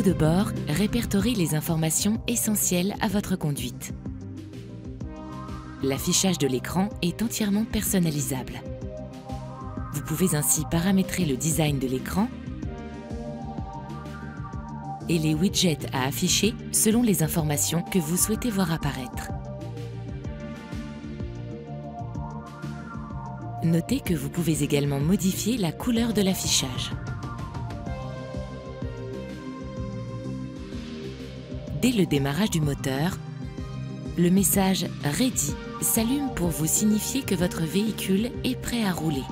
de bord répertorie les informations essentielles à votre conduite. L'affichage de l'écran est entièrement personnalisable. Vous pouvez ainsi paramétrer le design de l'écran et les widgets à afficher selon les informations que vous souhaitez voir apparaître. Notez que vous pouvez également modifier la couleur de l'affichage. Dès le démarrage du moteur, le message « Ready » s'allume pour vous signifier que votre véhicule est prêt à rouler.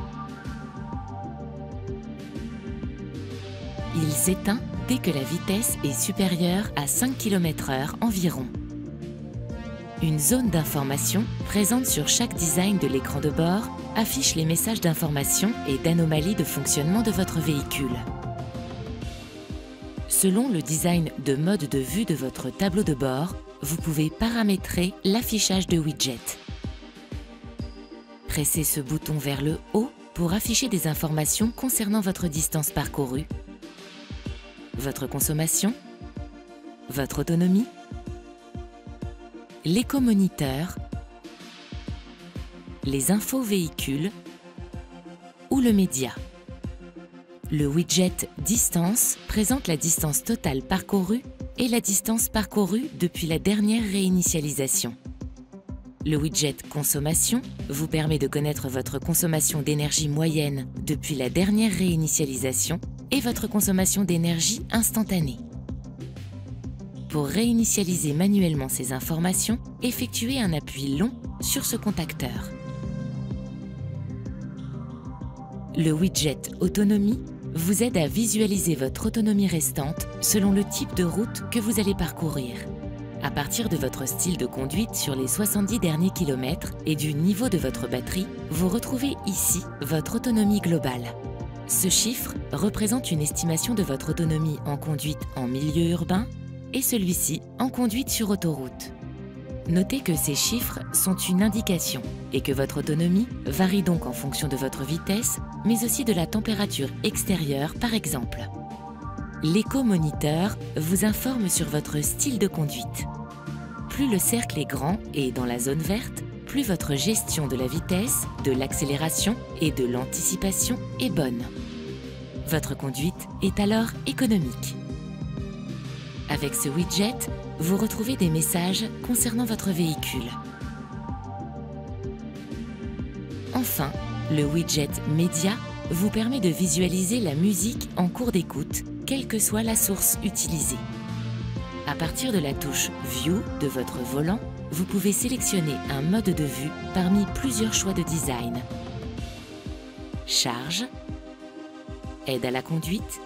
Il s'éteint dès que la vitesse est supérieure à 5 km/h environ. Une zone d'information présente sur chaque design de l'écran de bord affiche les messages d'information et d'anomalies de fonctionnement de votre véhicule. Selon le design de mode de vue de votre tableau de bord, vous pouvez paramétrer l'affichage de widgets. Pressez ce bouton vers le haut pour afficher des informations concernant votre distance parcourue, votre consommation, votre autonomie, l'éco-moniteur, les infos véhicules ou le média. Le widget Distance présente la distance totale parcourue et la distance parcourue depuis la dernière réinitialisation. Le widget Consommation vous permet de connaître votre consommation d'énergie moyenne depuis la dernière réinitialisation et votre consommation d'énergie instantanée. Pour réinitialiser manuellement ces informations, effectuez un appui long sur ce contacteur. Le widget Autonomie vous aide à visualiser votre autonomie restante selon le type de route que vous allez parcourir. À partir de votre style de conduite sur les 70 derniers kilomètres et du niveau de votre batterie, vous retrouvez ici votre autonomie globale. Ce chiffre représente une estimation de votre autonomie en conduite en milieu urbain et celui-ci en conduite sur autoroute. Notez que ces chiffres sont une indication et que votre autonomie varie donc en fonction de votre vitesse, mais aussi de la température extérieure par exemple. L'éco-moniteur vous informe sur votre style de conduite. Plus le cercle est grand et dans la zone verte, plus votre gestion de la vitesse, de l'accélération et de l'anticipation est bonne. Votre conduite est alors économique. Avec ce widget, vous retrouvez des messages concernant votre véhicule. Enfin, le widget Média vous permet de visualiser la musique en cours d'écoute, quelle que soit la source utilisée. À partir de la touche View de votre volant, vous pouvez sélectionner un mode de vue parmi plusieurs choix de design. Charge, aide à la conduite,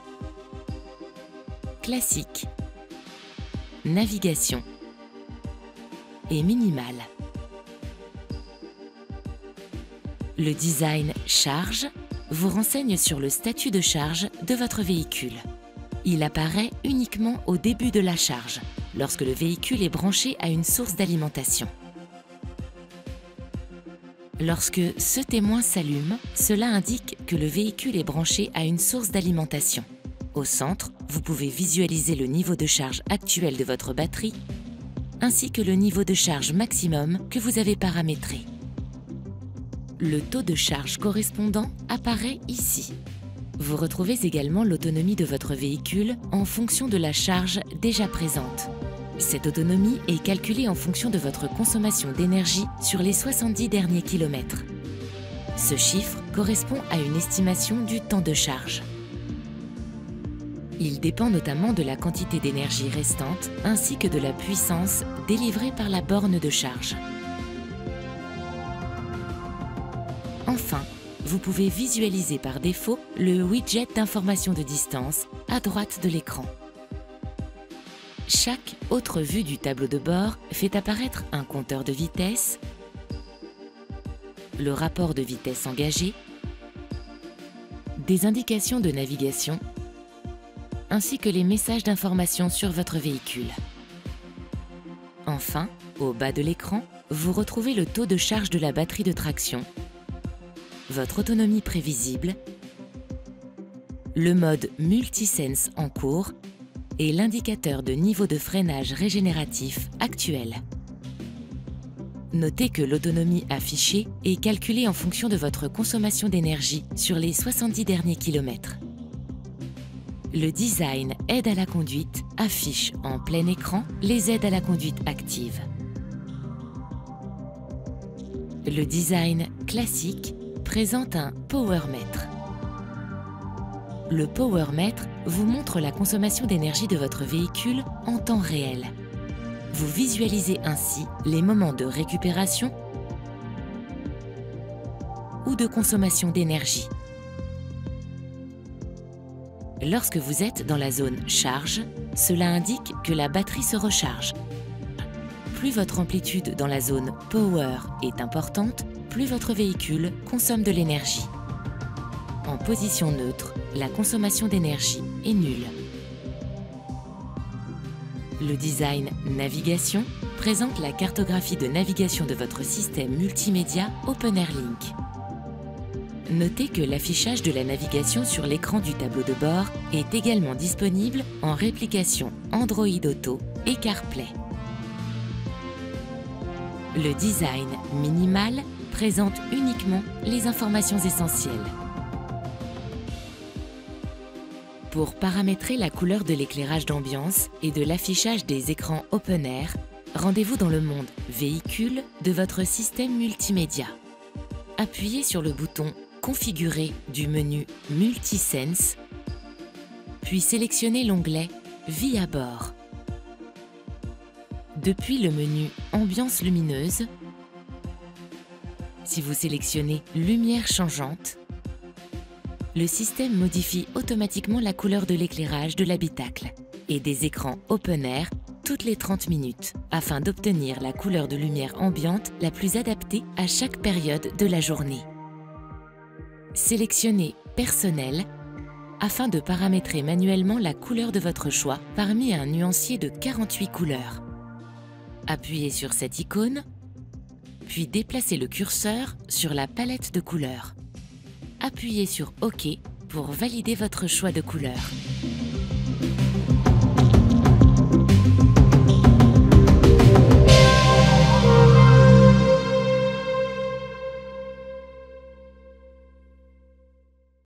classique, navigation et minimal. Le design Charge vous renseigne sur le statut de charge de votre véhicule. Il apparaît uniquement au début de la charge, lorsque le véhicule est branché à une source d'alimentation. Lorsque ce témoin s'allume, cela indique que le véhicule est branché à une source d'alimentation. Au centre, vous pouvez visualiser le niveau de charge actuel de votre batterie, ainsi que le niveau de charge maximum que vous avez paramétré. Le taux de charge correspondant apparaît ici. Vous retrouvez également l'autonomie de votre véhicule en fonction de la charge déjà présente. Cette autonomie est calculée en fonction de votre consommation d'énergie sur les 70 derniers kilomètres. Ce chiffre correspond à une estimation du temps de charge. Il dépend notamment de la quantité d'énergie restante ainsi que de la puissance délivrée par la borne de charge. Enfin, vous pouvez visualiser par défaut le widget d'information de distance à droite de l'écran. Chaque autre vue du tableau de bord fait apparaître un compteur de vitesse, le rapport de vitesse engagé, des indications de navigation, ainsi que les messages d'information sur votre véhicule. Enfin, au bas de l'écran, vous retrouvez le taux de charge de la batterie de traction, votre autonomie prévisible, le mode Multisense en cours et l'indicateur de niveau de freinage régénératif actuel. Notez que l'autonomie affichée est calculée en fonction de votre consommation d'énergie sur les 70 derniers kilomètres. Le design aide à la conduite affiche en plein écran les aides à la conduite active. Le design classique présente un powermètre. Le powermètre vous montre la consommation d'énergie de votre véhicule en temps réel. Vous visualisez ainsi les moments de récupération ou de consommation d'énergie. Lorsque vous êtes dans la zone charge, cela indique que la batterie se recharge. Plus votre amplitude dans la zone Power est importante, plus votre véhicule consomme de l'énergie. En position neutre, la consommation d'énergie est nulle. Le design Navigation présente la cartographie de navigation de votre système multimédia OpenAirLink. Notez que l'affichage de la navigation sur l'écran du tableau de bord est également disponible en réplication Android Auto et CarPlay. Le design minimal présente uniquement les informations essentielles. Pour paramétrer la couleur de l'éclairage d'ambiance et de l'affichage des écrans Open Air, rendez-vous dans le monde Véhicule de votre système multimédia. Appuyez sur le bouton Configurer du menu Multisense, puis sélectionnez l'onglet Vie à bord. Depuis le menu Ambiance lumineuse, si vous sélectionnez Lumière changeante, le système modifie automatiquement la couleur de l'éclairage de l'habitacle et des écrans Open Air toutes les 30 minutes afin d'obtenir la couleur de lumière ambiante la plus adaptée à chaque période de la journée. Sélectionnez Personnel afin de paramétrer manuellement la couleur de votre choix parmi un nuancier de 48 couleurs. Appuyez sur cette icône, puis déplacez le curseur sur la palette de couleurs. Appuyez sur OK pour valider votre choix de couleur.